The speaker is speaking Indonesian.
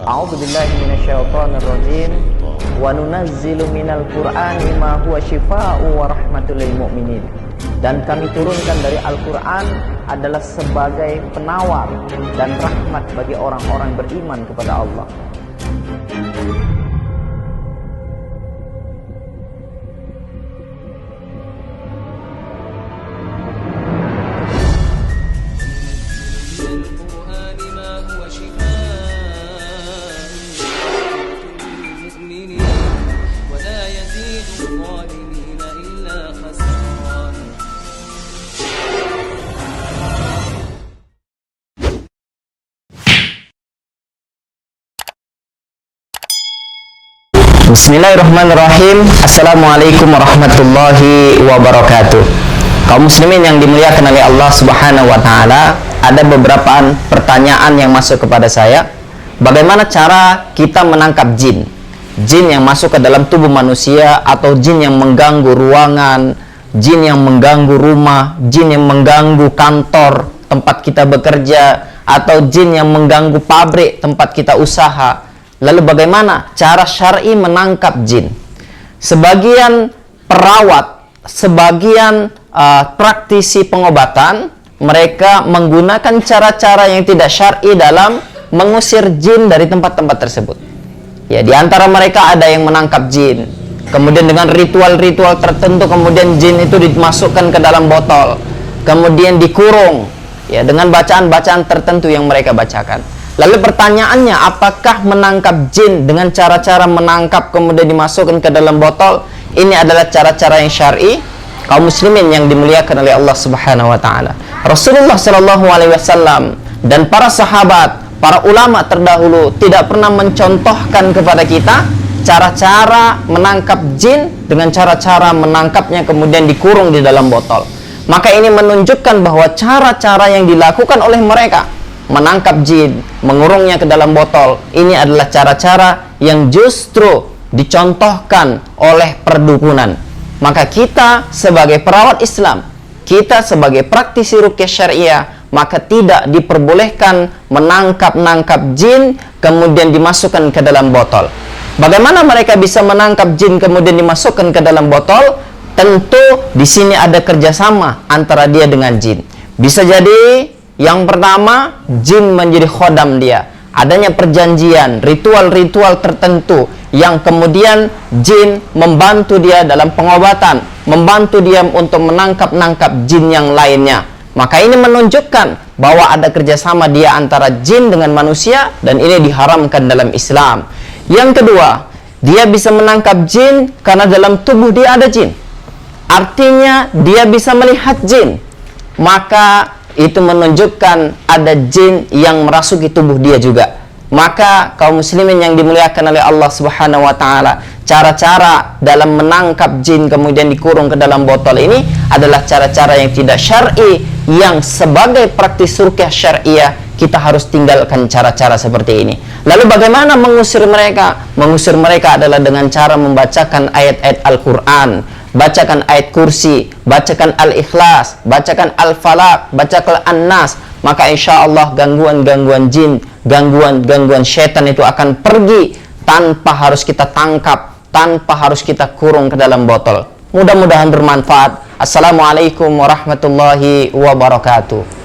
A'udzubillahi minasyaitonirrajim. Wa nunazzilu minal Qur'ani ma huwa syifaa'u wa rahmatul lil mu'minin. Dan kami turunkan dari Al-Qur'an adalah sebagai penawar dan rahmat bagi orang-orang beriman kepada Allah. Bismillahirrahmanirrahim. Assalamualaikum warahmatullahi wabarakatuh. Kaum muslimin yang dimuliakan oleh Allah Subhanahu wa taala, ada beberapa pertanyaan yang masuk kepada saya. Bagaimana cara kita menangkap jin? Jin yang masuk ke dalam tubuh manusia, atau jin yang mengganggu ruangan, jin yang mengganggu rumah, jin yang mengganggu kantor tempat kita bekerja, atau jin yang mengganggu pabrik tempat kita usaha. Lalu bagaimana cara syar'i menangkap jin? Sebagian perawat, sebagian praktisi pengobatan, mereka menggunakan cara-cara yang tidak syar'i dalam mengusir jin dari tempat-tempat tersebut. Ya, di antara mereka ada yang menangkap jin, kemudian dengan ritual-ritual tertentu, kemudian jin itu dimasukkan ke dalam botol, kemudian dikurung, ya, dengan bacaan-bacaan tertentu yang mereka bacakan. Lalu pertanyaannya, apakah menangkap jin dengan cara-cara menangkap kemudian dimasukkan ke dalam botol ini adalah cara-cara yang syar'i? Kaum muslimin yang dimuliakan oleh Allah Subhanahu wa taala, Rasulullah Shallallahu alaihi wasallam dan para sahabat, para ulama terdahulu tidak pernah mencontohkan kepada kita cara-cara menangkap jin dengan cara-cara menangkapnya kemudian dikurung di dalam botol. Maka ini menunjukkan bahwa cara-cara yang dilakukan oleh mereka menangkap jin, mengurungnya ke dalam botol, ini adalah cara-cara yang justru dicontohkan oleh perdukunan. Maka kita sebagai perawat Islam, kita sebagai praktisi ruqyah syariah, maka tidak diperbolehkan menangkap jin kemudian dimasukkan ke dalam botol. Bagaimana mereka bisa menangkap jin kemudian dimasukkan ke dalam botol? Tentu di sini ada kerjasama antara dia dengan jin. Bisa jadi yang pertama, jin menjadi khodam dia. Adanya perjanjian, ritual-ritual tertentu yang kemudian jin membantu dia dalam pengobatan, membantu dia untuk menangkap jin yang lainnya. Maka ini menunjukkan bahwa ada kerjasama dia antara jin dengan manusia, dan ini diharamkan dalam Islam. Yang kedua, dia bisa menangkap jin karena dalam tubuh dia ada jin. Artinya dia bisa melihat jin. Maka itu menunjukkan ada jin yang merasuki tubuh dia juga. Maka kaum muslimin yang dimuliakan oleh Allah Subhanahu wa taala, cara-cara dalam menangkap jin kemudian dikurung ke dalam botol ini adalah cara-cara yang tidak syar'i, yang sebagai praktis ruqyah syariah kita harus tinggalkan cara-cara seperti ini. Lalu bagaimana mengusir mereka? Mengusir mereka adalah dengan cara membacakan ayat-ayat Al-Qur'an, bacakan ayat kursi, bacakan Al-Ikhlas, bacakan Al-Falaq, bacakan An-Nas. Maka insya Allah gangguan-gangguan jin, gangguan-gangguan syaitan itu akan pergi tanpa harus kita tangkap, tanpa harus kita kurung ke dalam botol. Mudah-mudahan bermanfaat. Assalamualaikum warahmatullahi wabarakatuh.